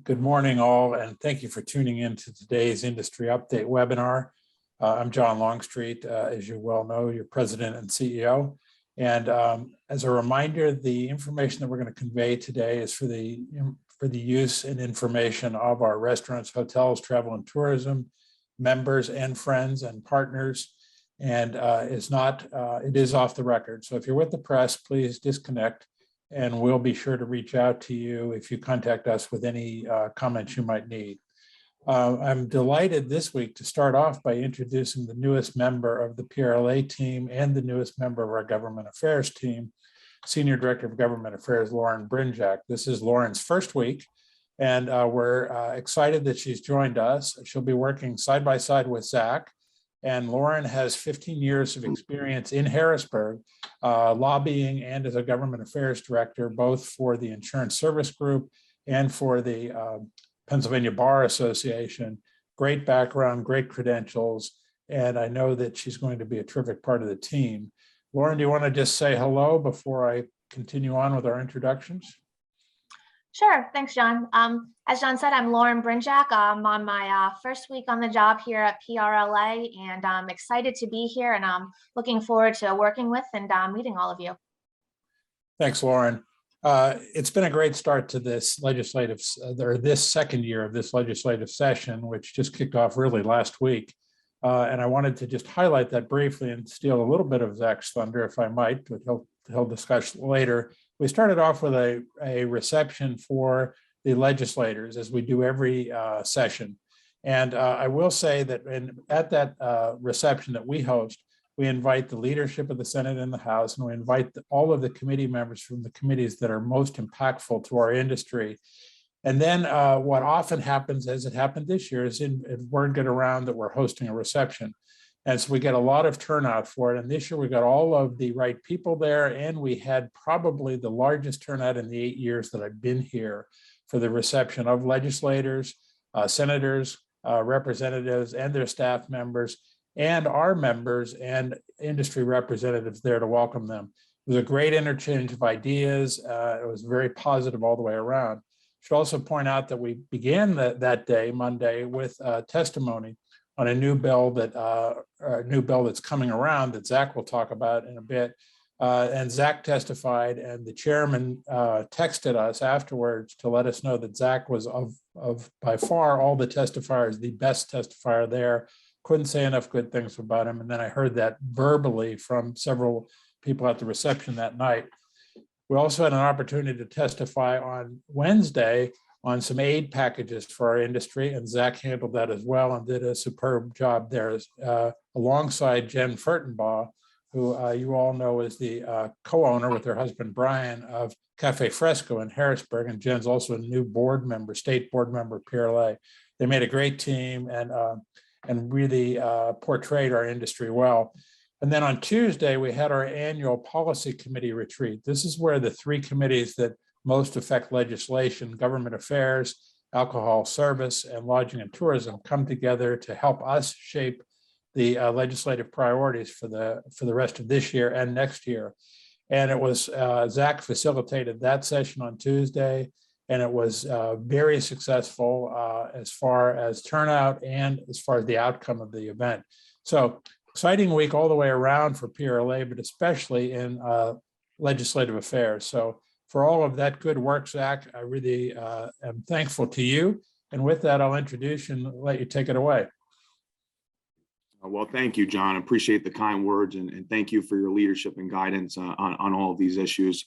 Good morning, all, and thank you for tuning in to today's Industry Update webinar. I'm John Longstreet, as you well know, your President and CEO. And as a reminder, the information that we're going to convey today is for the use and information of our restaurants, hotels, travel and tourism members and friends and partners, and it is off the record. So if you're with the press, please disconnect, and we'll be sure to reach out to you if you contact us with any comments you might need. I'm delighted this week to start off by introducing the newest member of the PRLA team and the newest member of our government affairs team, Senior Director of Government Affairs, Lauren Brinjack. This is Lauren's first week, and we're excited that she's joined us. She'll be working side by side with Zak. And Lauren has 15 years of experience in Harrisburg, lobbying and as a government affairs director, both for the Insurance Service Group and for the Pennsylvania Bar Association. Great background, great credentials, and I know that she's going to be a terrific part of the team. Lauren, do you want to just say hello before I continue on with our introductions? Sure, thanks, John. As John said, I'm Lauren Brinjack. I'm on my first week on the job here at PRLA, and I'm excited to be here, and I'm looking forward to working with and meeting all of you. Thanks, Lauren. It's been a great start to this this second year of this legislative session, which just kicked off really last week. And I wanted to just highlight that briefly and steal a little bit of Zak's thunder, if I might, but he'll discuss later. We started off with a reception for the legislators, as we do every session. And I will say that at that reception that we host, we invite the leadership of the Senate and the House, and we invite all of the committee members from the committees that are most impactful to our industry. And then what often happens, as it happened this year, is word get around that we're hosting a reception. And so we get a lot of turnout for it. And this year we got all of the right people there, and we had probably the largest turnout in the 8 years that I've been here for the reception of legislators, senators, representatives, and their staff members, and our members and industry representatives there to welcome them. It was a great interchange of ideas. It was very positive all the way around. I should also point out that we began that day, Monday, with testimony on a new bill that's coming around that Zak will talk about in a bit. And Zak testified, and the chairman texted us afterwards to let us know that Zak was of by far all the testifiers, the best testifier there. Couldn't say enough good things about him. And then I heard that verbally from several people at the reception that night. We also had an opportunity to testify on Wednesday on some aid packages for our industry, and Zak handled that as well and did a superb job there, alongside Jen Furtenbaugh, who you all know is the co-owner with her husband Brian of Cafe Fresco in Harrisburg, and Jen's also a new board member, state board member of PRLA. They made a great team and really portrayed our industry well. And then on Tuesday, we had our annual policy committee retreat. This is where the three committees that most affect legislation, government affairs, alcohol service, and lodging and tourism, come together to help us shape the legislative priorities for the rest of this year and next year. And it was Zak facilitated that session on Tuesday, and it was very successful as far as turnout and as far as the outcome of the event. So exciting week all the way around for PRLA, but especially in legislative affairs. So for all of that good work, Zak, I really am thankful to you. And with that, I'll introduce you and let you take it away. Well, thank you, John. I appreciate the kind words, and thank you for your leadership and guidance on all of these issues.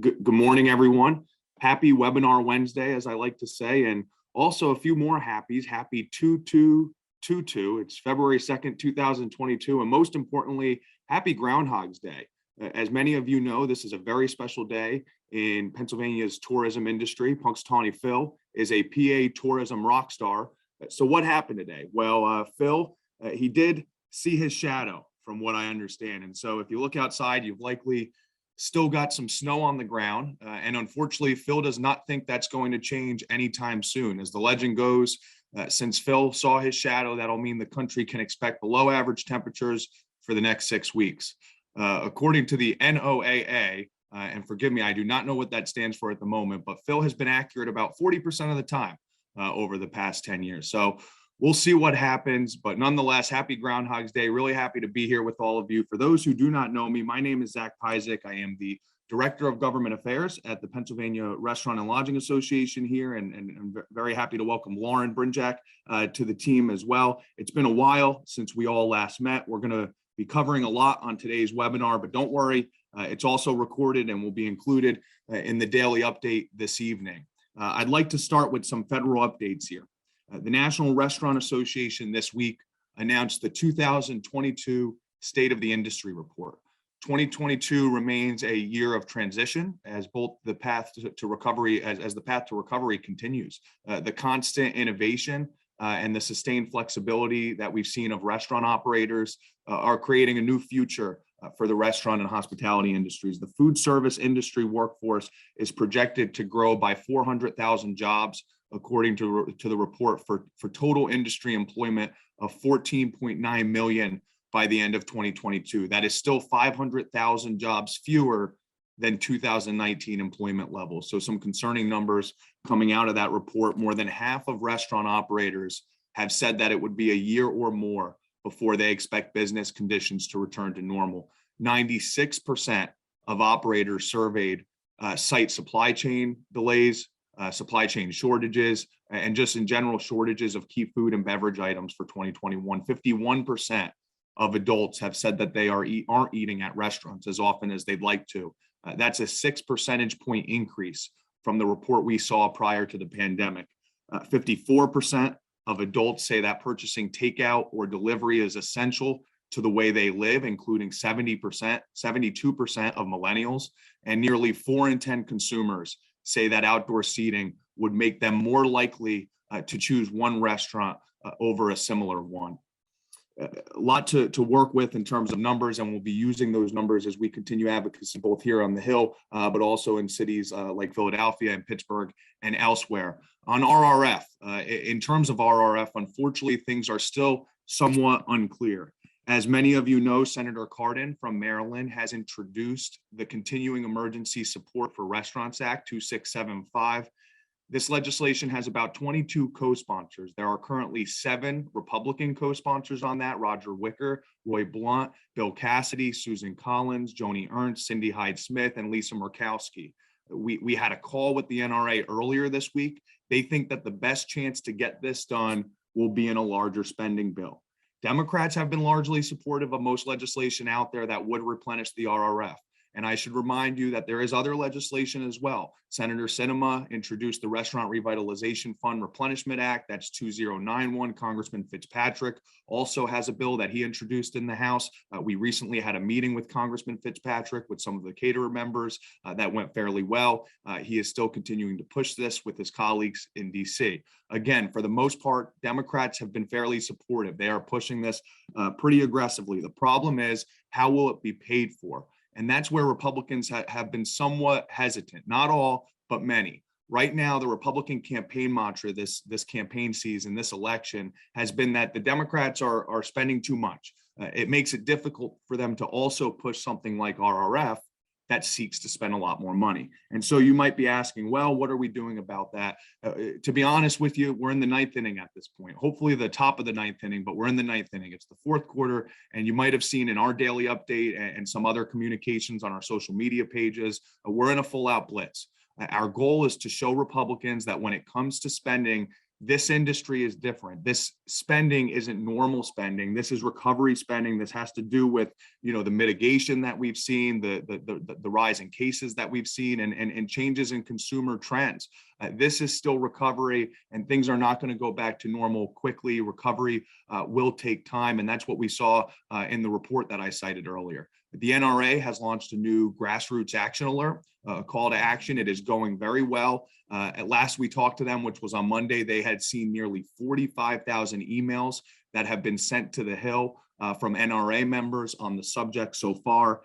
Good morning, everyone. Happy Webinar Wednesday, as I like to say, and also a few more happies. Happy 2/2/22. It's February 2nd, 2022, and most importantly, happy Groundhog's Day. As many of you know, this is a very special day in Pennsylvania's tourism industry. Punxsutawney Phil is a PA tourism rock star. So what happened today? Well, Phil, he did see his shadow, from what I understand. And so if you look outside, you've likely still got some snow on the ground. And unfortunately, Phil does not think that's going to change anytime soon. As the legend goes, since Phil saw his shadow, that'll mean the country can expect below average temperatures for the next 6 weeks. According to the NOAA, and forgive me, I do not know what that stands for at the moment, but Phil has been accurate about 40% of the time. over the past 10 years. So we'll see what happens, but nonetheless, happy Groundhog's Day. Really happy to be here with all of you. For those who do not know me, my name is Zak Pyzik. I am the Director of Government Affairs at the Pennsylvania Restaurant and Lodging Association here, and I'm very happy to welcome Lauren Brinjack to the team as well. It's been a while since we all last met. We're going to be covering a lot on today's webinar, but don't worry, it's also recorded and will be included in the daily update this evening. I'd like to start with some federal updates here. The National Restaurant Association this week announced the 2022 State of the Industry Report. 2022 remains a year of transition as both the path to recovery, as the path to recovery continues. The constant innovation and the sustained flexibility that we've seen of restaurant operators are creating a new future for the restaurant and hospitality industries. The food service industry workforce is projected to grow by 400,000 jobs, according to the report, for total industry employment of 14.9 million by the end of 2022. That is still 500,000 jobs fewer than 2019 employment levels. So some concerning numbers coming out of that report. More than half of restaurant operators have said that it would be a year or more before they expect business conditions to return to normal. 96% of operators surveyed cite supply chain delays, supply chain shortages, and just in general shortages of key food and beverage items for 2021. 51% of adults have said that they aren't eating at restaurants as often as they'd like to. That's a 6 percentage point increase from the report we saw prior to the pandemic. 54% of adults say that purchasing takeout or delivery is essential to the way they live, including 72% of millennials, and nearly 4 in 10 consumers say that outdoor seating would make them more likely to choose one restaurant over a similar one. A lot to work with in terms of numbers, and we'll be using those numbers as we continue advocacy both here on the Hill, but also in cities like Philadelphia and Pittsburgh and elsewhere. On RRF, in terms of RRF, unfortunately, things are still somewhat unclear. As many of you know, Senator Cardin from Maryland has introduced the Continuing Emergency Support for Restaurants Act 2675. This legislation has about 22 co-sponsors. There are currently 7 Republican co-sponsors on that: Roger Wicker, Roy Blunt, Bill Cassidy, Susan Collins, Joni Ernst, Cindy Hyde-Smith, and Lisa Murkowski. We had a call with the NRA earlier this week. They think that the best chance to get this done will be in a larger spending bill. Democrats have been largely supportive of most legislation out there that would replenish the RRF. And I should remind you that there is other legislation as well. Senator Sinema introduced the Restaurant Revitalization Fund Replenishment Act. That's 2091. Congressman Fitzpatrick also has a bill that he introduced in the House. We recently had a meeting with Congressman Fitzpatrick with some of the caterer members that went fairly well. He is still continuing to push this with his colleagues in DC. Again, for the most part, Democrats have been fairly supportive. They are pushing this pretty aggressively. The problem is, how will it be paid for? And that's where Republicans have been somewhat hesitant, not all, but many. Right now, the Republican campaign mantra this campaign season, this election, has been that the Democrats are spending too much. It makes it difficult for them to also push something like RRF that seeks to spend a lot more money. And so you might be asking, well, what are we doing about that? To be honest with you, we're in the 9th inning at this point, hopefully the top of the 9th inning, but we're in the 9th inning. It's the 4th quarter. And you might have seen in our daily update and some other communications on our social media pages, we're in a full out blitz. Our goal is to show Republicans that when it comes to spending, this industry is different. This spending isn't normal spending. This is recovery spending. This has to do with, the mitigation that we've seen, the rise in cases that we've seen, and changes in consumer trends. This is still recovery, and things are not going to go back to normal quickly. Recovery will take time, and that's what we saw in the report that I cited earlier. The NRA has launched a new grassroots action alert, call to action. It is going very well. At last we talked to them, which was on Monday, they had seen nearly 45,000 emails that have been sent to the Hill from NRA members on the subject so far.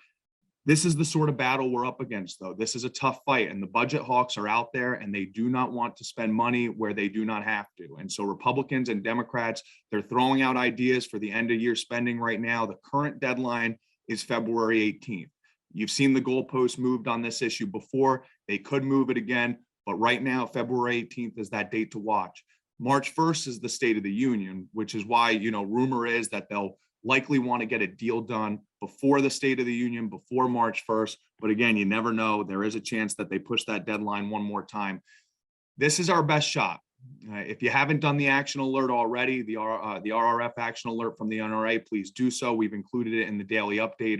This is the sort of battle we're up against, though. This is a tough fight, and the budget hawks are out there, and they do not want to spend money where they do not have to. And so Republicans and Democrats, they're throwing out ideas for the end of year spending right now. The current deadline is February 18th. You've seen the goalposts moved on this issue before. They could move it again, but right now, February 18th is that date to watch. March 1st is the State of the Union, which is why, rumor is that they'll likely want to get a deal done before the State of the Union, before March 1st. But again, you never know. There is a chance that they push that deadline one more time. This is our best shot. If you haven't done the action alert already, the RRF action alert from the NRA, please do so. We've included it in the daily update.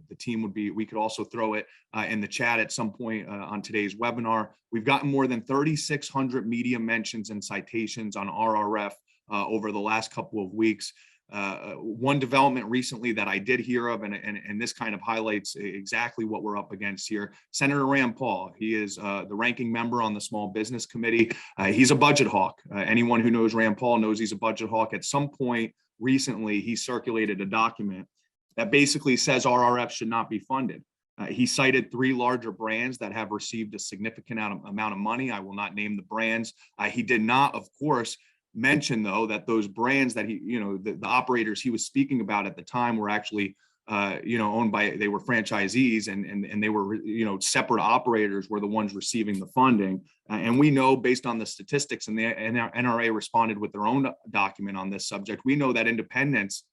The team we could also throw it in the chat at some point on today's webinar. We've gotten more than 3,600 media mentions and citations on RRF over the last couple of weeks. One development recently that I did hear of, and this kind of highlights exactly what we're up against here. Senator Rand Paul, he is the ranking member on the Small Business Committee. He's a budget hawk. Anyone who knows Rand Paul knows he's a budget hawk. At some point recently, he circulated a document that basically says RRF should not be funded. He cited 3 larger brands that have received a significant amount of money. I will not name the brands. He did not, of course, mention though that those brands that he, the operators he was speaking about at the time were actually, owned by, they were franchisees and they were, separate operators were the ones receiving the funding. And we know based on the statistics, and the NRA responded with their own document on this subject, we know that independents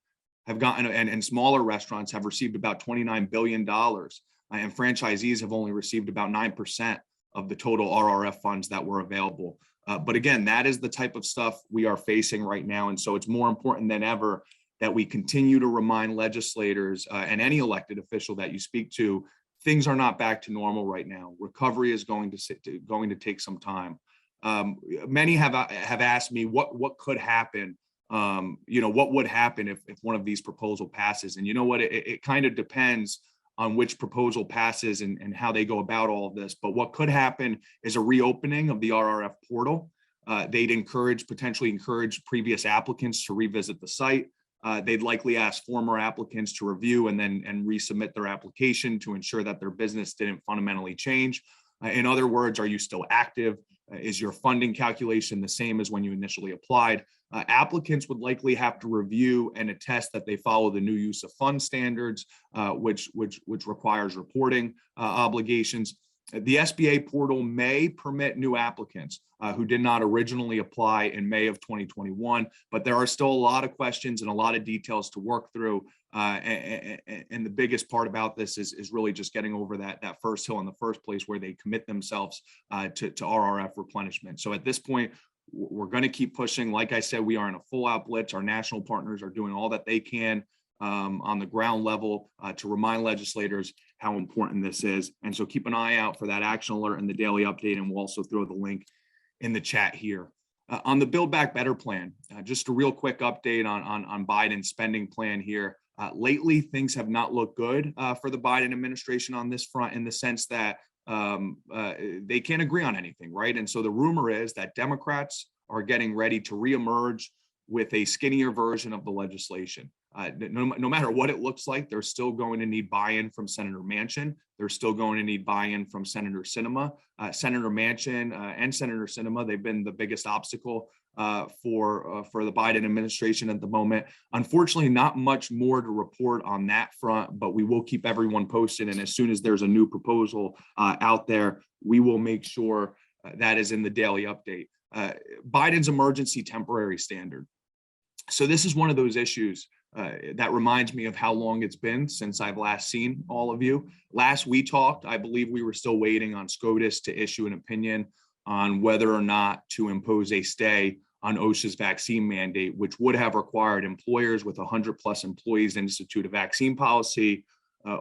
have gotten, and smaller restaurants have received about $29 billion, and franchisees have only received about 9% of the total RRF funds that were available. But again, that is the type of stuff we are facing right now. And so it's more important than ever that we continue to remind legislators and any elected official that you speak to, things are not back to normal right now. Recovery is going to take some time. Many have asked me what could happen. What would happen if one of these proposals passes? And you know what, it kind of depends on which proposal passes and how they go about all of this. But what could happen is a reopening of the RRF portal. They'd potentially encourage previous applicants to revisit the site. They'd likely ask former applicants to review and resubmit their application to ensure that their business didn't fundamentally change. In other words, are you still active? Is your funding calculation the same as when you initially applied? Applicants would likely have to review and attest that they follow the new use of funds standards, which requires reporting obligations. The SBA portal may permit new applicants who did not originally apply in May of 2021, but there are still a lot of questions and a lot of details to work through. And the biggest part about this is really just getting over that first hill in the first place where they commit themselves to RRF replenishment. So at this point, we're going to keep pushing. Like I said, we are in a full out blitz. Our national partners are doing all that they can on the ground level to remind legislators how important this is. And so keep an eye out for that action alert and the daily update. And we'll also throw the link in the chat here. On the Build Back Better plan, just a real quick update on Biden's spending plan here. Lately, things have not looked good for the Biden administration on this front, in the sense that they can't agree on anything, right? And so the rumor is that Democrats are getting ready to reemerge with a skinnier version of the legislation. No matter what it looks like, they're still going to need buy-in from Senator Manchin. They're still going to need buy-in from Senator Sinema. Senator Manchin and Senator Sinema, they've been the biggest obstacle for the Biden administration at the moment. Unfortunately, not much more to report on that front, but we will keep everyone posted. And as soon as there's a new proposal out there, we will make sure that is in the daily update. Biden's emergency temporary standard. So this is one of those issues that reminds me of how long it's been since I've last seen all of you. Last we talked, I believe we were still waiting on SCOTUS to issue an opinion on whether or not to impose a stay on OSHA's vaccine mandate, which would have required employers with 100+ employees to institute a vaccine policy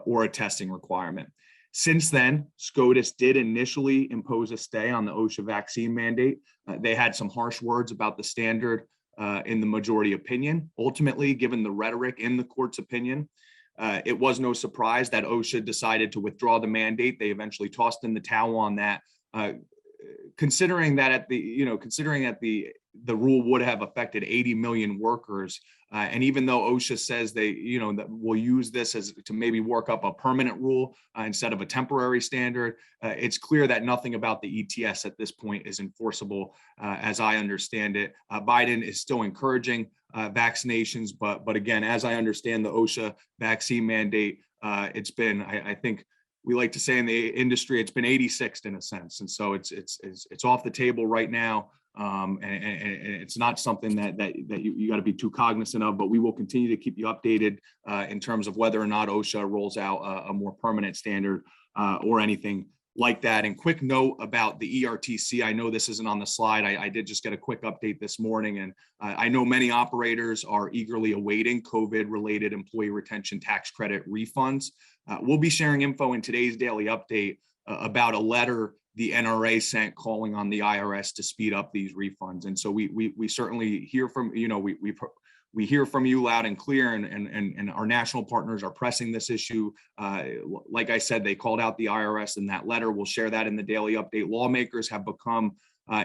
or a testing requirement. Since then, SCOTUS did initially impose a stay on the OSHA vaccine mandate. They had some harsh words about the standard in the majority opinion. Ultimately, given the rhetoric in the court's opinion, it was no surprise that OSHA decided to withdraw the mandate. They eventually tossed in the towel on that, considering that the rule would have affected 80 million workers. And even though OSHA says they, that will use this as to maybe work up a permanent rule instead of a temporary standard, it's clear that nothing about the ETS at this point is enforceable, as I understand it. Biden is still encouraging vaccinations, but again, as I understand the OSHA vaccine mandate, it's been, I think we like to say in the industry, it's been 86'd in a sense. And so it's off the table right now. And it's not something that you got to be too cognizant of, but we will continue to keep you updated in terms of whether or not OSHA rolls out a more permanent standard or anything like that. And quick note about the ERTC. I know this isn't on the slide. I did just get a quick update this morning, and I know many operators are eagerly awaiting COVID-related employee retention tax credit refunds. We'll be sharing info in today's daily update about a letter the NRA sent calling on the IRS to speed up these refunds. And so we certainly hear from, we hear from you loud and clear, and our national partners are pressing this issue. Like I said, they called out the IRS in that letter. We'll share that in the daily update. Lawmakers have become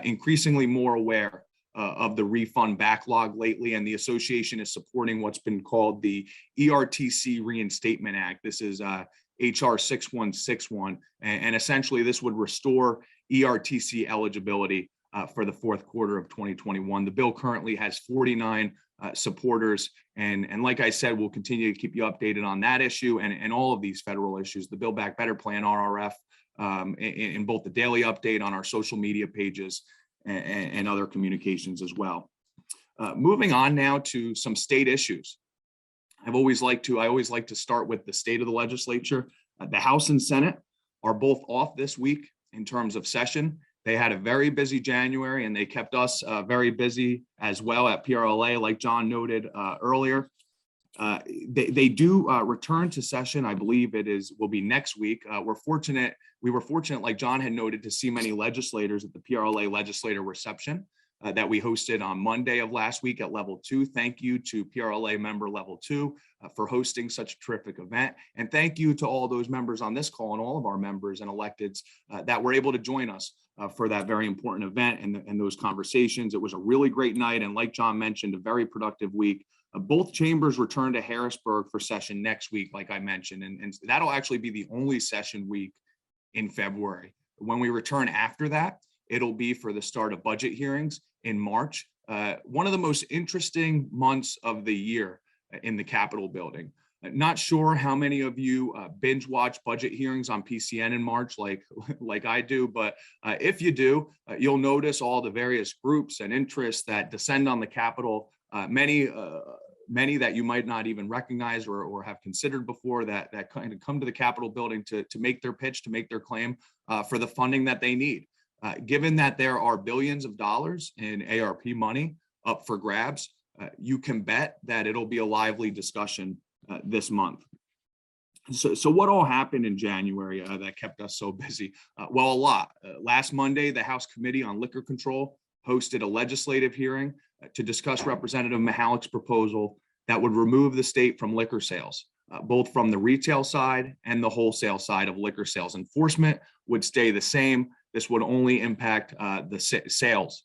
increasingly more aware of the refund backlog lately, and the association is supporting what's been called the ERTC Reinstatement Act. This is HR 6161, and essentially this would restore ERTC eligibility for the fourth quarter of 2021. The bill currently has 49 supporters, and like I said, we'll continue to keep you updated on that issue and all of these federal issues, the Build Back Better Plan, RRF, in both the daily update on our social media pages and other communications as well. Moving on now to some state issues. I always like to start with the state of the legislature. The House and Senate are both off this week in terms of session. They had a very busy January, and they kept us very busy as well at PRLA, like John noted earlier. They do return to session. I believe will be next week. We were fortunate, like John had noted, to see many legislators at the PRLA legislator reception that we hosted on Monday of last week at level 2. Thank you to PRLA member level 2 for hosting such a terrific event. And thank you to all those members on this call and all of our members and electeds that were able to join us for that very important event and those conversations. It was a really great night. And like John mentioned, a very productive week. Both chambers return to Harrisburg for session next week, like I mentioned, and that'll actually be the only session week in February. When we return after that, it'll be for the start of budget hearings in March. One of the most interesting months of the year in the Capitol building. Not sure how many of you binge watch budget hearings on PCN in March like I do, but if you do, you'll notice all the various groups and interests that descend on the Capitol, many that you might not even recognize or have considered before that kind of come to the Capitol building to make their pitch, to make their claim for the funding that they need. Given that there are billions of dollars in ARP money up for grabs, you can bet that it'll be a lively discussion this month. So what all happened in January that kept us so busy? Well, a lot. Last Monday, the House Committee on Liquor Control hosted a legislative hearing to discuss Representative Mihalik's proposal that would remove the state from liquor sales, both from the retail side and the wholesale side of liquor sales. Enforcement would stay the same. This would only impact the sales.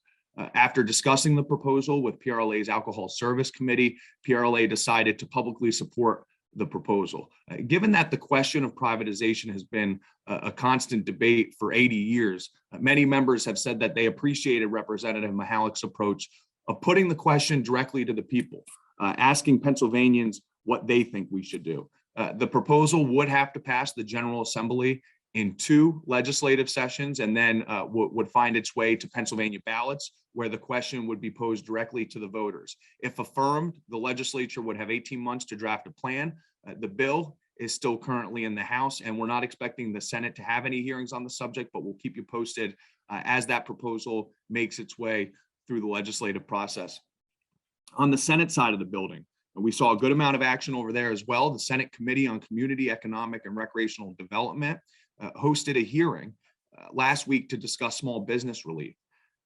After discussing the proposal with PRLA's Alcohol Service Committee, PRLA decided to publicly support the proposal. Given that the question of privatization has been a constant debate for 80 years, many members have said that they appreciated Representative Mihalik's approach of putting the question directly to the people, asking Pennsylvanians what they think we should do. The proposal would have to pass the General Assembly in 2 legislative sessions, and then would find its way to Pennsylvania ballots, where the question would be posed directly to the voters. If affirmed, the legislature would have 18 months to draft a plan. The bill is still currently in the House, and we're not expecting the Senate to have any hearings on the subject, but we'll keep you posted as that proposal makes its way through the legislative process. On the Senate side of the building, we saw a good amount of action over there as well. The Senate Committee on Community, Economic, and Recreational Development hosted a hearing last week to discuss small business relief.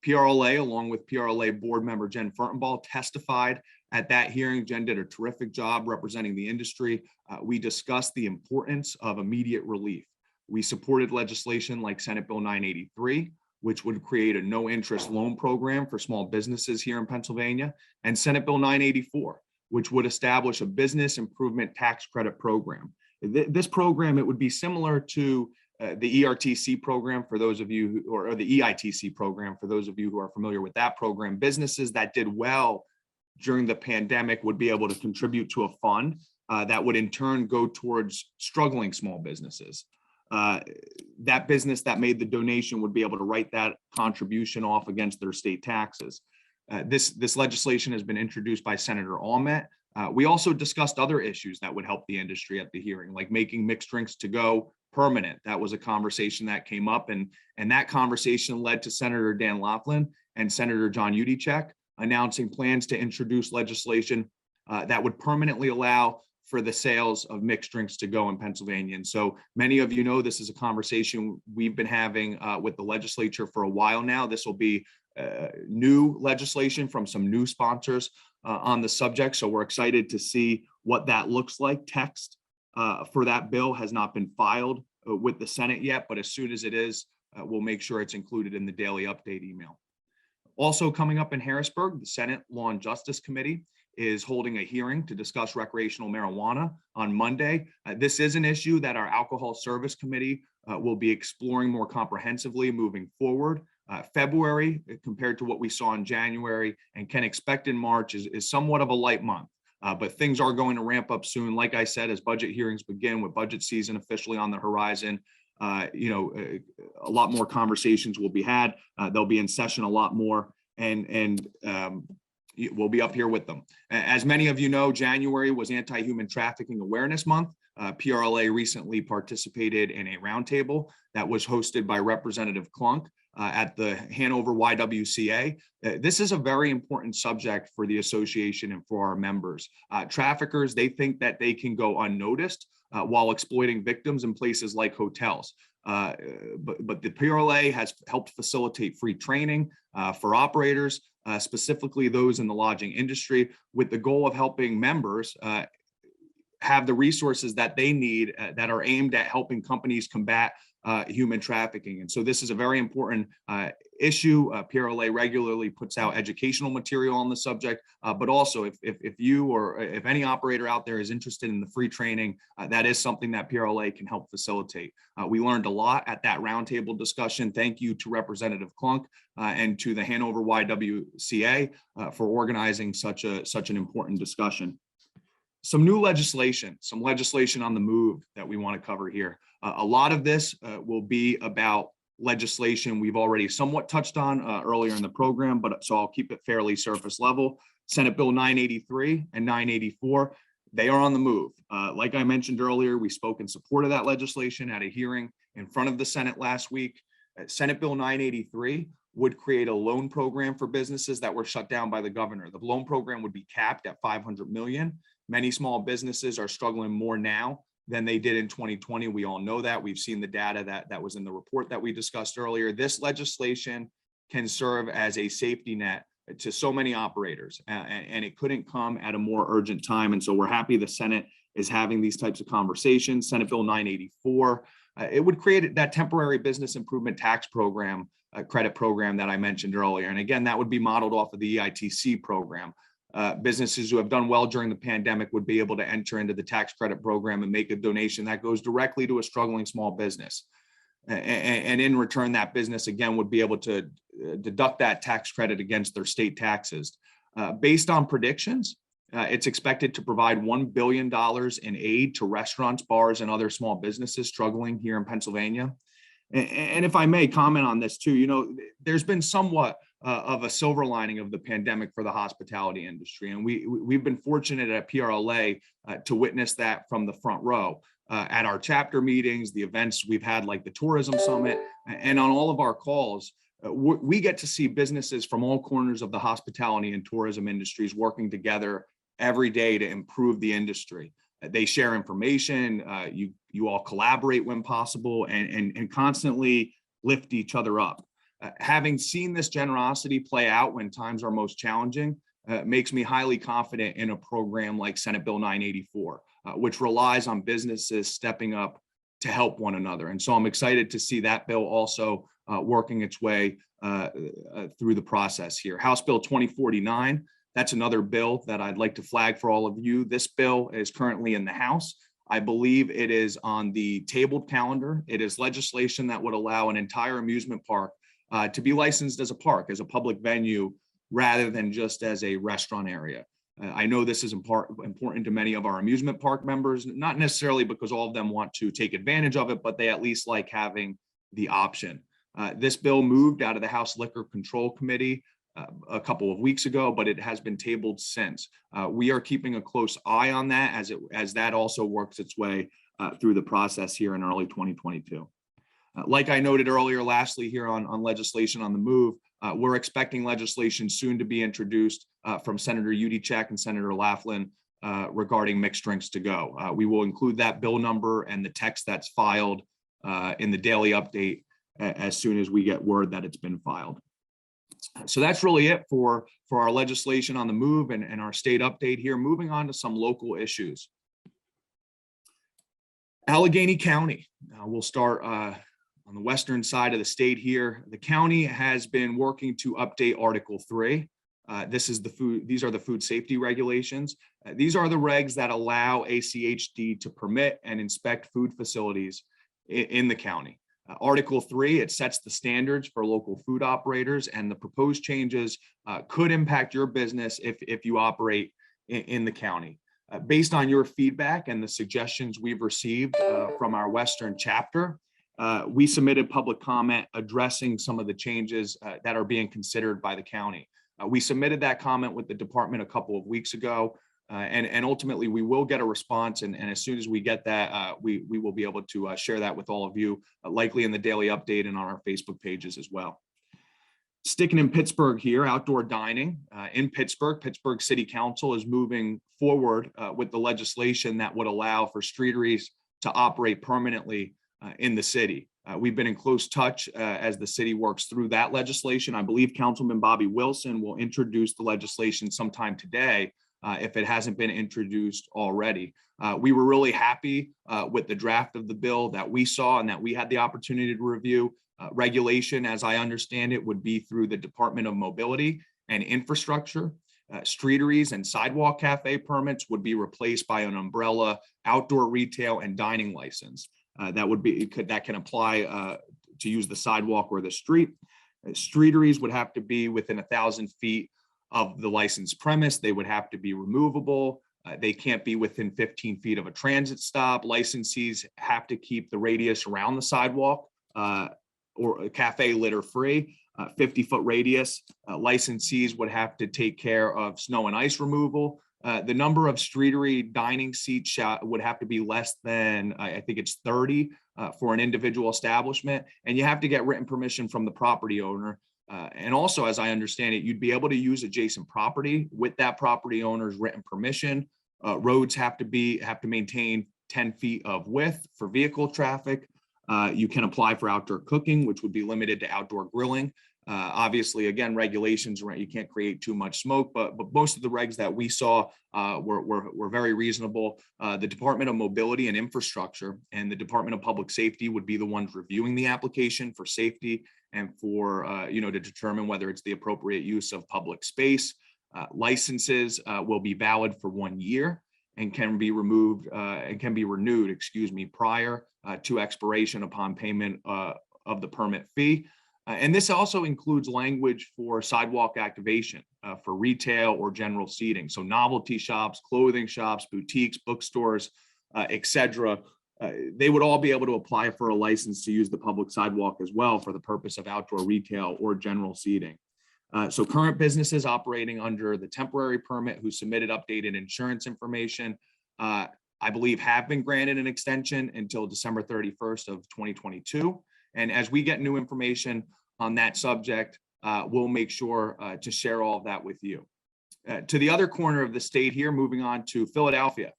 PRLA, along with PRLA board member Jen Furtenball, testified at that hearing. Jen did a terrific job representing the industry. We discussed the importance of immediate relief. We supported legislation like Senate Bill 983, which would create a no-interest loan program for small businesses here in Pennsylvania, and Senate Bill 984, which would establish a business improvement tax credit program. This program, it would be similar to the ERTC program for those of you who, or the EITC program for those of you who are familiar with that program. Businesses that did well during the pandemic would be able to contribute to a fund that would in turn go towards struggling small businesses. that business that made the donation would be able to write that contribution off against their state taxes. This legislation has been introduced by Senator Allmet. We also discussed other issues that would help the industry at the hearing, like making mixed drinks to go permanent. That was a conversation that came up, and that conversation led to Senator Dan Laughlin and Senator John Udicek announcing plans to introduce legislation that would permanently allow for the sales of mixed drinks to go in Pennsylvania. And so many of you know this is a conversation we've been having with the legislature for a while now. This will be new legislation from some new sponsors on the subject. So we're excited to see what that looks like. Text for that bill has not been filed with the Senate yet, but as soon as it is, we'll make sure it's included in the daily update email. Also coming up in Harrisburg, the Senate Law and Justice Committee is holding a hearing to discuss recreational marijuana on Monday. This is an issue that our Alcohol Service Committee will be exploring more comprehensively moving forward. February, compared to what we saw in January and can expect in March, is somewhat of a light month. But things are going to ramp up soon. Like I said, as budget hearings begin with budget season officially on the horizon, a lot more conversations will be had. They'll be in session a lot more, and we'll be up here with them. As many of you know, January was Anti-Human Trafficking Awareness Month. PRLA recently participated in a roundtable that was hosted by Representative Klunk at the Hanover YWCA. This is a very important subject for the association and for our members. Traffickers, they think that they can go unnoticed while exploiting victims in places like hotels. But the PRLA has helped facilitate free training for operators, specifically those in the lodging industry, with the goal of helping members have the resources that they need that are aimed at helping companies combat human trafficking. And so this is a very important issue. PRLA regularly puts out educational material on the subject, but also if you or if any operator out there is interested in the free training, that is something that PRLA can help facilitate. We learned a lot at that roundtable discussion. Thank you to Representative Klunk and to the Hanover YWCA for organizing such an important discussion. Some new legislation, some legislation on the move that we want to cover here. A lot of this will be about legislation we've already somewhat touched on earlier in the program, but so I'll keep it fairly surface level. Senate Bill 983 and 984, they are on the move. Like I mentioned earlier, we spoke in support of that legislation at a hearing in front of the Senate last week. Senate Bill 983 would create a loan program for businesses that were shut down by the governor. The loan program would be capped at $500 million. Many small businesses are struggling more now than they did in 2020. We all know that. We've seen the data that was in the report that we discussed earlier. This legislation can serve as a safety net to so many operators, and it couldn't come at a more urgent time. And so we're happy the Senate is having these types of conversations. Senate Bill 984, it would create that temporary business improvement tax program, credit program that I mentioned earlier. And again, that would be modeled off of the EITC program. Businesses who have done well during the pandemic would be able to enter into the tax credit program and make a donation that goes directly to a struggling small business. And in return, that business, again, would be able to deduct that tax credit against their state taxes. Based on predictions, it's expected to provide $1 billion in aid to restaurants, bars, and other small businesses struggling here in Pennsylvania. And if I may comment on this too, there's been somewhat of a silver lining of the pandemic for the hospitality industry. And we've been fortunate at PRLA to witness that from the front row at our chapter meetings, the events we've had like the Tourism Summit, and on all of our calls, we get to see businesses from all corners of the hospitality and tourism industries working together every day to improve the industry. They share information, you all collaborate when possible, and constantly lift each other up. Having seen this generosity play out when times are most challenging makes me highly confident in a program like Senate Bill 984, which relies on businesses stepping up to help one another. And so I'm excited to see that bill also working its way through the process here. House Bill 2049, that's another bill that I'd like to flag for all of you. This bill is currently in the House. I believe it is on the tabled calendar. It is legislation that would allow an entire amusement park to be licensed as a park, as a public venue, rather than just as a restaurant area. I know this is important to many of our amusement park members, not necessarily because all of them want to take advantage of it, but they at least like having the option. This bill moved out of the House Liquor Control Committee a couple of weeks ago, but it has been tabled since. We are keeping a close eye on that as that also works its way through the process here in early 2022. Like I noted earlier, lastly here on legislation on the move, we're expecting legislation soon to be introduced from Senator Udicek and Senator Laughlin regarding mixed drinks to go. We will include that bill number and the text that's filed in the daily update as soon as we get word that it's been filed. So that's really it for our legislation on the move and our state update here. Moving on to some local issues. Allegheny County, we'll start on the western side of the state here. The county has been working to update Article 3. These are the food safety regulations. These are the regs that allow ACHD to permit and inspect food facilities in the county. Article 3, it sets the standards for local food operators, and the proposed changes could impact your business if you operate in the county. Based on your feedback and the suggestions we've received from our Western chapter, we submitted public comment addressing some of the changes that are being considered by the county. We submitted that comment with the department a couple of weeks ago, and ultimately we will get a response. And as soon as we get that, we will be able to share that with all of you, likely in the daily update and on our Facebook pages as well. Sticking in Pittsburgh here, outdoor dining in Pittsburgh City Council is moving forward with the legislation that would allow for streeteries to operate permanently in the city. We've been in close touch as the city works through that legislation. I believe Councilman Bobby Wilson will introduce the legislation sometime today if it hasn't been introduced already. We were really happy with the draft of the bill that we saw and that we had the opportunity to review. Regulation, as I understand it, would be through the Department of Mobility and Infrastructure. Streeteries and sidewalk cafe permits would be replaced by an umbrella outdoor retail and dining license. That can apply to use the sidewalk or the street. Streeteries would have to be within 1,000 feet of the licensed premise. They would have to be removable. They can't be within 15 feet of a transit stop. Licensees have to keep the radius around the sidewalk or a cafe litter free, 50-foot radius. Licensees would have to take care of snow and ice removal. The number of streetery dining seats would have to be less than, I think it's 30 for an individual establishment. And you have to get written permission from the property owner. And also, as I understand it, you'd be able to use adjacent property with that property owner's written permission. Roads have to maintain 10 feet of width for vehicle traffic. You can apply for outdoor cooking, which would be limited to outdoor grilling. Obviously, again, regulations, right? You can't create too much smoke, but most of the regs that we saw were very reasonable. The Department of Mobility and Infrastructure and the Department of Public Safety would be the ones reviewing the application for safety and for to determine whether it's the appropriate use of public space. Licenses will be valid for 1 year and can be renewed, prior to expiration upon payment of the permit fee. And this also includes language for sidewalk activation for retail or general seating. So novelty shops, clothing shops, boutiques, bookstores, etc. They would all be able to apply for a license to use the public sidewalk as well for the purpose of outdoor retail or general seating. So current businesses operating under the temporary permit who submitted updated insurance information, I believe have been granted an extension until December 31st of 2022. And as we get new information on that subject, we'll make sure to share all of that with you. To the other corner of the state here, moving on to Philadelphia.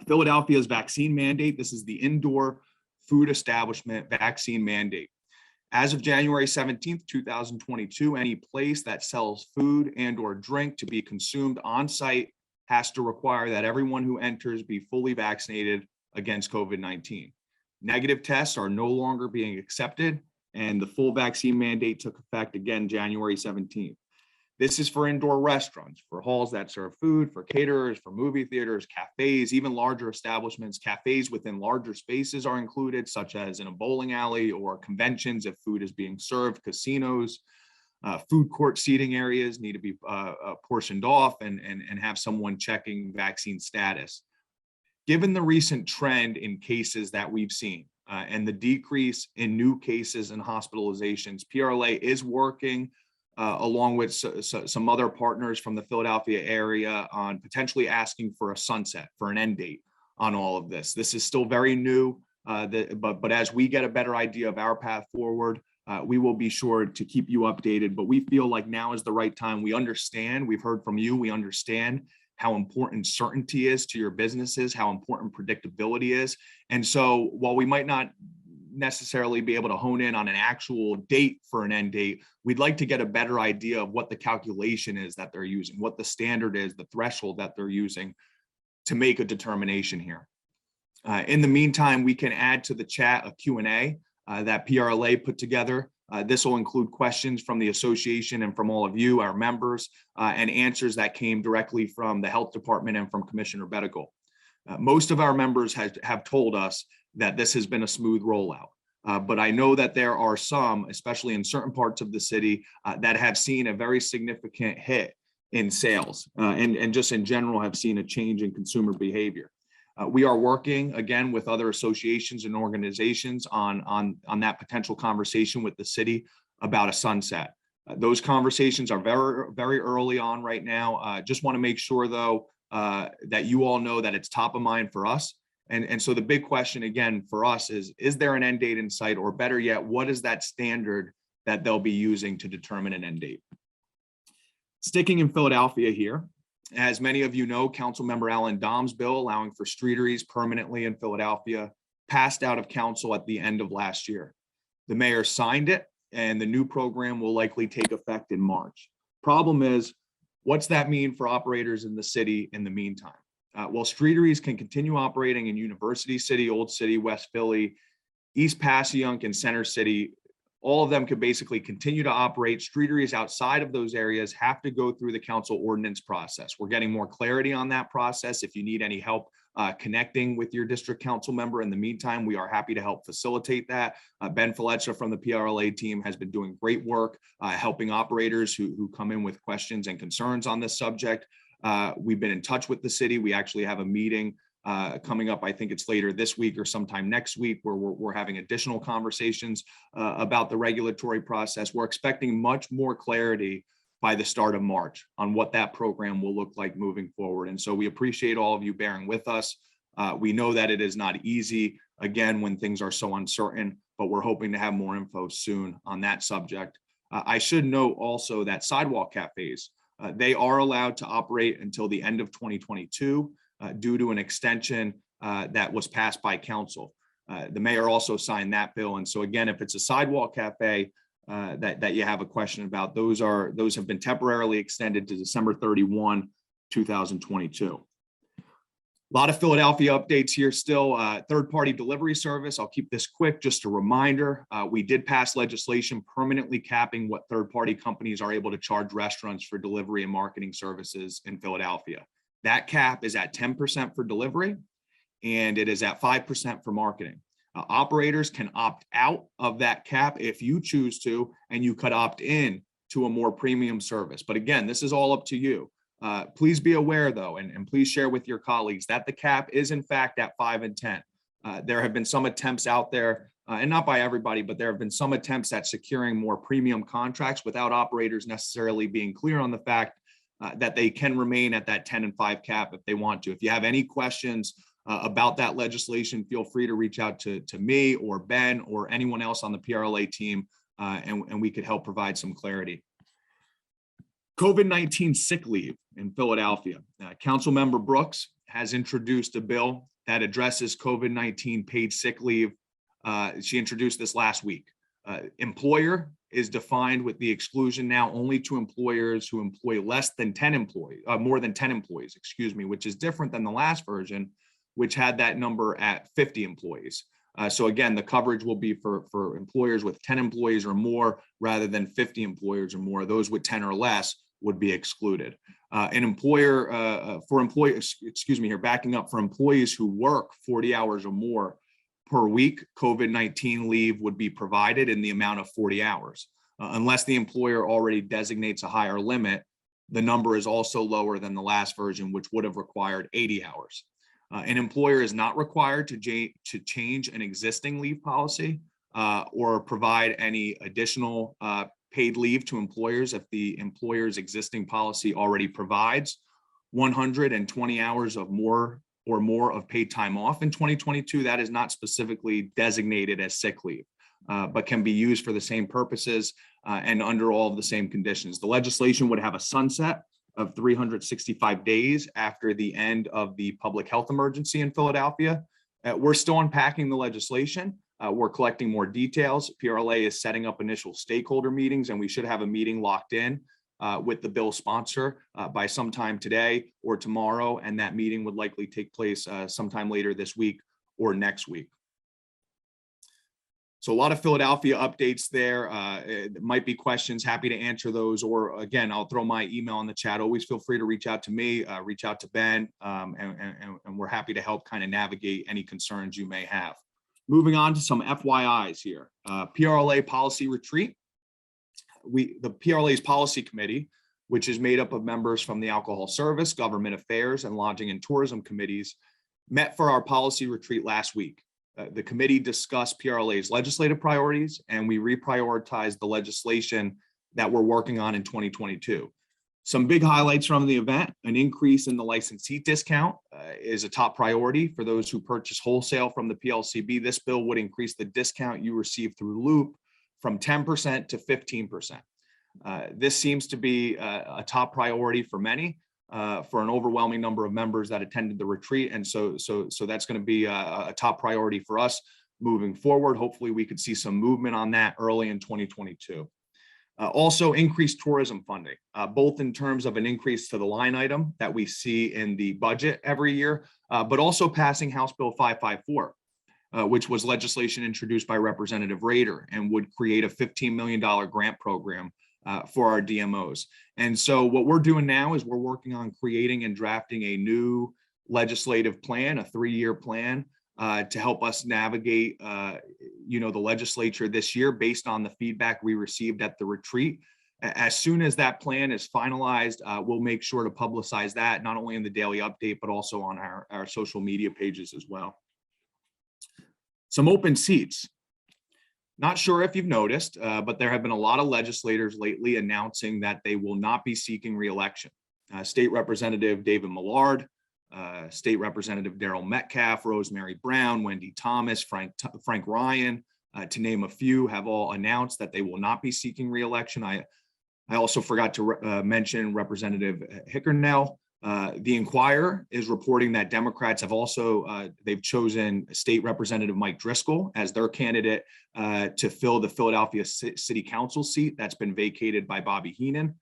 Philadelphia's vaccine mandate. This is the indoor food establishment vaccine mandate. As of January 17th, 2022, any place that sells food and or drink to be consumed on site has to require that everyone who enters be fully vaccinated against COVID-19. Negative tests are no longer being accepted, and the full vaccine mandate took effect again January 17th. This is for indoor restaurants, for halls that serve food, for caterers, for movie theaters, cafes, even larger establishments. Cafes within larger spaces are included, such as in a bowling alley or conventions if food is being served, casinos. Food court seating areas need to be portioned off and have someone checking vaccine status. Given the recent trend in cases that we've seen and the decrease in new cases and hospitalizations, PRLA is working along with some other partners from the Philadelphia area on potentially asking for a sunset, for an end date on all of this. This is still very new, but as we get a better idea of our path forward, we will be sure to keep you updated. But we feel like now is the right time. We understand, we've heard from you, we understand how important certainty is to your businesses, how important predictability is. And so while we might not necessarily be able to hone in on an actual date for an end date, we'd like to get a better idea of what the calculation is that they're using, what the standard is, the threshold that they're using to make a determination here. In the meantime, we can add to the chat a Q&A that PRLA put together. This will include questions from the association and from all of you, our members, and answers that came directly from the health department and from Commissioner Bedigal. Most of our members have told us that this has been a smooth rollout. But I know that there are some, especially in certain parts of the city, that have seen a very significant hit in sales and just in general have seen a change in consumer behavior. We are working again with other associations and organizations on that potential conversation with the city about a sunset. Those conversations are very, very early on right now. Just want to make sure though that you all know that it's top of mind for us. And so the big question again for us is there an end date in sight, or better yet, what is that standard that they'll be using to determine an end date? Sticking in Philadelphia here, as many of you know, Councilmember Alan Dom's bill allowing for streeteries permanently in Philadelphia passed out of council at the end of last year. The mayor signed it, and the new program will likely take effect in March. Problem is, what's that mean for operators in the city in the meantime? Well, streeteries can continue operating in University City, Old City, West Philly, East Passyunk, and Center City. All of them could basically continue to operate. Streeteries outside of those areas have to go through the council ordinance process. We're getting more clarity on that process. If you need any help connecting with your district council member in the meantime, we are happy to help facilitate that. Ben Fletcher from the PRLA team has been doing great work helping operators who come in with questions and concerns on this subject. We've been in touch with the city. We actually have a meeting coming up. I think it's later this week or sometime next week, where we're having additional conversations about the regulatory process. We're expecting much more clarity by the start of March on what that program will look like moving forward. And so we appreciate all of you bearing with us. We know that it is not easy, again, when things are so uncertain, but we're hoping to have more info soon on that subject. I should note also that sidewalk cafes, they are allowed to operate until the end of 2022 due to an extension that was passed by council. The mayor also signed that bill. And so again, if it's a sidewalk cafe that you have a question about, those have been temporarily extended to December 31, 2022. A lot of Philadelphia updates here still. Third-party delivery service. I'll keep this quick. Just a reminder, we did pass legislation permanently capping what third-party companies are able to charge restaurants for delivery and marketing services in Philadelphia. That cap is at 10% for delivery, and it is at 5% for marketing. Operators can opt out of that cap if you choose to, and you could opt in to a more premium service. But again, this is all up to you. Please be aware though, and please share with your colleagues that the cap is in fact at 5 and 10. There have been some attempts out there, and not by everybody, but there have been some attempts at securing more premium contracts without operators necessarily being clear on the fact that they can remain at that 10 and 5 cap if they want to. If you have any questions about that legislation, feel free to reach out to me or Ben or anyone else on the PRLA team, and we could help provide some clarity. COVID-19 sick leave in Philadelphia. Councilmember Brooks has introduced a bill that addresses COVID-19 paid sick leave. She introduced this last week. Employer is defined with the exclusion now only to employers who employ less than 10 employees, more than 10 employees, excuse me, which is different than the last version, which had that number at 50 employees. So again, the coverage will be for employers with 10 employees or more rather than 50 employers or more. Those with 10 or less would be excluded. An employer, for employees, excuse me here, backing up, for employees who work 40 hours or more per week, COVID-19 leave would be provided in the amount of 40 hours. Unless the employer already designates a higher limit, the number is also lower than the last version, which would have required 80 hours. An employer is not required to change an existing leave policy or provide any additional paid leave to employers if the employer's existing policy already provides 120 hours of more of paid time off in 2022. That is not specifically designated as sick leave, but can be used for the same purposes and under all of the same conditions. The legislation would have a sunset of 365 days after the end of the public health emergency in Philadelphia. We're still unpacking the legislation. We're collecting more details. PRLA is setting up initial stakeholder meetings, and we should have a meeting locked in with the bill sponsor by sometime today or tomorrow, and that meeting would likely take place sometime later this week or next week. So a lot of Philadelphia updates there. It might be questions, happy to answer those, or again, I'll throw my email in the chat. Always feel free to reach out to me, reach out to Ben, and we're happy to help kind of navigate any concerns you may have. Moving on to some FYIs here. PRLA Policy Retreat. The PRLA's Policy Committee, which is made up of members from the Alcohol Service, Government Affairs, and Lodging and Tourism Committees, met for our policy retreat last week. The committee discussed PRLA's legislative priorities, and we reprioritized the legislation that we're working on in 2022. Some big highlights from the event: an increase in the licensee discount is a top priority for those who purchase wholesale from the PLCB. This bill would increase the discount you receive through Loop from 10% to 15%. This seems to be a top priority for many, for an overwhelming number of members that attended the retreat. And so that's going to be a top priority for us moving forward. Hopefully we could see some movement on that early in 2022. Also increased tourism funding, both in terms of an increase to the line item that we see in the budget every year, but also passing House Bill 554, which was legislation introduced by Representative Rader and would create a $15 million grant program for our DMOs. And so what we're doing now is we're working on creating and drafting a new legislative plan, a 3-year plan, to help us navigate, the legislature this year based on the feedback we received at the retreat. As soon as that plan is finalized, we'll make sure to publicize that, not only in the daily update, but also on our social media pages as well. Some open seats. Not sure if you've noticed, but there have been a lot of legislators lately announcing that they will not be seeking re-election. State Representative David Millard, State Representative Daryl Metcalf, Rosemary Brown, Wendy Thomas, Frank Ryan, to name a few, have all announced that they will not be seeking re-election. I also forgot to mention Representative Hickernell. The Inquirer is reporting that Democrats have also, they've chosen State Representative Mike Driscoll as their candidate to fill the Philadelphia City Council seat that's been vacated by Bobby Heenan.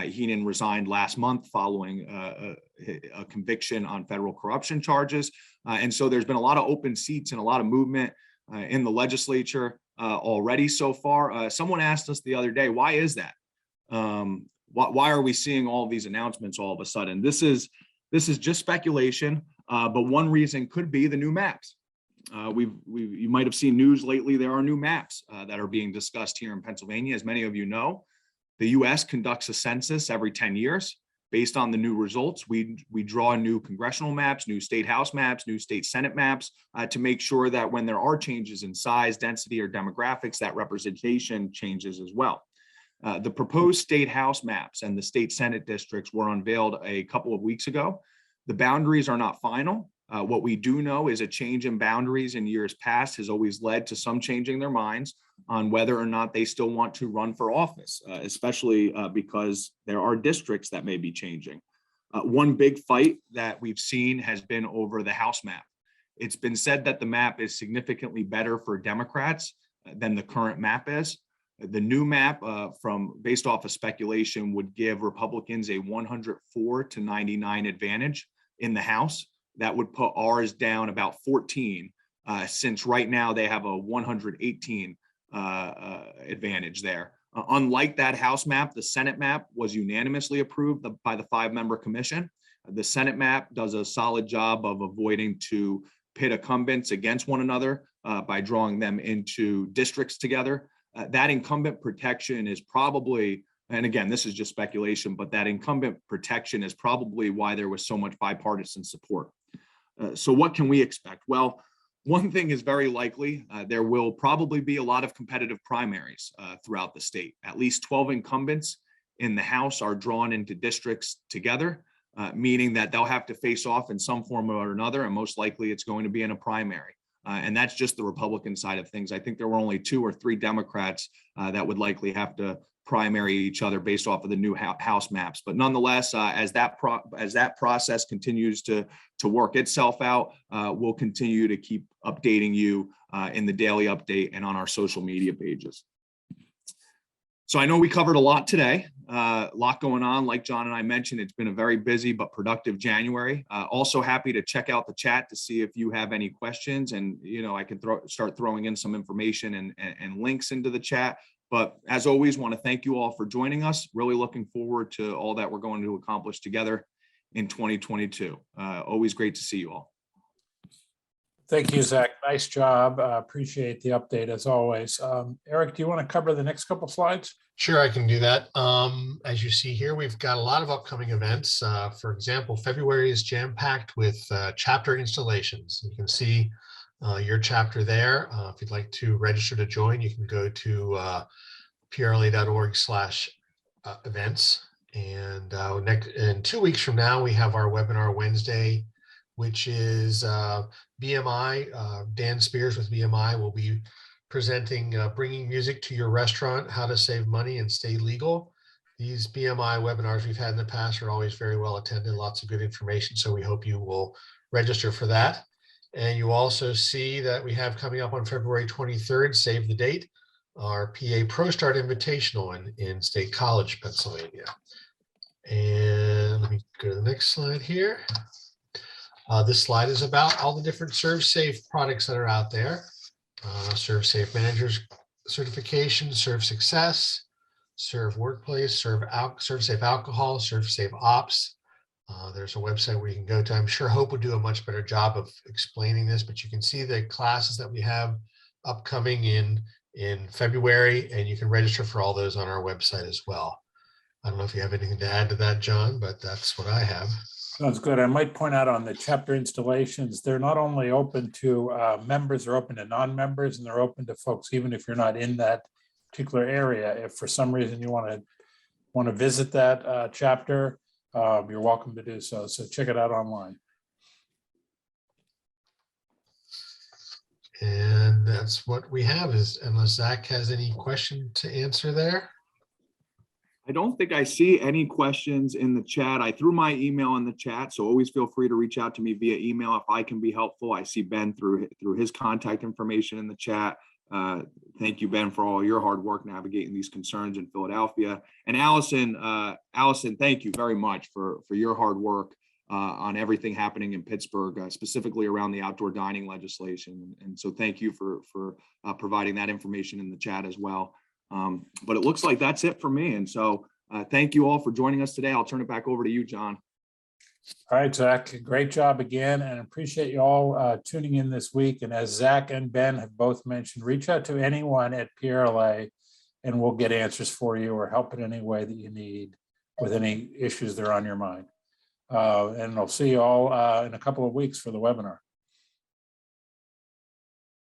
Heenan resigned last month following a conviction on federal corruption charges. And so there's been a lot of open seats and a lot of movement in the legislature already so far. Someone asked us the other day, why is that? Why are we seeing all these announcements all of a sudden? This is just speculation, but one reason could be the new maps. You might have seen news lately. There are new maps that are being discussed here in Pennsylvania. As many of you know, the U.S. conducts a census every 10 years. Based on the new results, we draw new congressional maps, new state house maps, new state senate maps to make sure that when there are changes in size, density, or demographics, that representation changes as well. The proposed state house maps and the state senate districts were unveiled a couple of weeks ago. The boundaries are not final. What we do know is a change in boundaries in years past has always led to some changing their minds on whether or not they still want to run for office, especially because there are districts that may be changing. One big fight that we've seen has been over the House map. It's been said that the map is significantly better for Democrats than the current map is. The new map, based off of speculation, would give Republicans a 104-99 advantage in the House. That would put ours down about 14, since right now they have a 118 advantage there. Unlike that House map, the Senate map was unanimously approved by the 5-member commission. The Senate map does a solid job of avoiding to pit incumbents against one another by drawing them into districts together. that incumbent protection is probably, and again, this is just speculation, but that incumbent protection is probably why there was so much bipartisan support. So what can we expect? Well, one thing is very likely, there will probably be a lot of competitive primaries throughout the state. At least 12 incumbents in the House are drawn into districts together, meaning that they'll have to face off in some form or another, and most likely it's going to be in a primary. And that's just the Republican side of things. I think there were only 2 or 3 Democrats that would likely have to primary each other based off of the new House maps. But nonetheless, as that process continues to work itself out, we'll continue to keep updating you in the daily update and on our social media pages. So I know we covered a lot today, a lot going on. Like John and I mentioned, it's been a very busy but productive January. Also happy to check out the chat to see if you have any questions, and I can start throwing in some information and links into the chat. But as always, want to thank you all for joining us. Really looking forward to all that we're going to accomplish together in 2022. Always great to see you all. Thank you, Zach. Nice job. Appreciate the update as always. Eric, do you want to cover the next couple slides? Sure, I can do that. As you see here, we've got a lot of upcoming events. For example, February is jam-packed with chapter installations. You can see your chapter there. If you'd like to register to join, you can go to prla.org/events. And in 2 weeks from now, we have our webinar Wednesday, which is BMI. Dan Spears with BMI will be presenting Bringing Music to Your Restaurant, How to Save Money and Stay Legal. These BMI webinars we've had in the past are always very well attended, lots of good information. So we hope you will register for that. And you also see that we have coming up on February 23rd, save the date, our PA Pro Start Invitational in State College, Pennsylvania. And let me go to the next slide here. This slide is about all the different ServSafe products that are out there. ServSafe Managers Certification, Serve Success, Serve Workplace, ServSafe Alcohol, ServSafe Ops. There's a website where you can go to. I'm sure Hope would do a much better job of explaining this, but you can see the classes that we have upcoming in February, and you can register for all those on our website as well. I don't know if you have anything to add to that, John, but that's what I have. Sounds good. I might point out on the chapter installations, they're not only open to members, they're open to non-members, and they're open to folks, even if you're not in that particular area. If for some reason you want to visit that chapter, you're welcome to do so. So check it out online. And that's what we have, is unless Zach has any question to answer there. I don't think I see any questions in the chat. I threw my email in the chat, so always feel free to reach out to me via email if I can be helpful. I see Ben through his contact information in the chat. Thank you, Ben, for all your hard work navigating these concerns in Philadelphia. And Allison, thank you very much for your hard work on everything happening in Pittsburgh, specifically around the outdoor dining legislation. And so thank you for providing that information in the chat as well. But it looks like that's it for me. And so thank you all for joining us today. I'll turn it back over to you, John. All right, Zach, great job again, and appreciate you all tuning in this week. And as Zach and Ben have both mentioned, reach out to anyone at PRLA and we'll get answers for you or help in any way that you need with any issues that are on your mind. And I'll see you all in a couple of weeks for the webinar.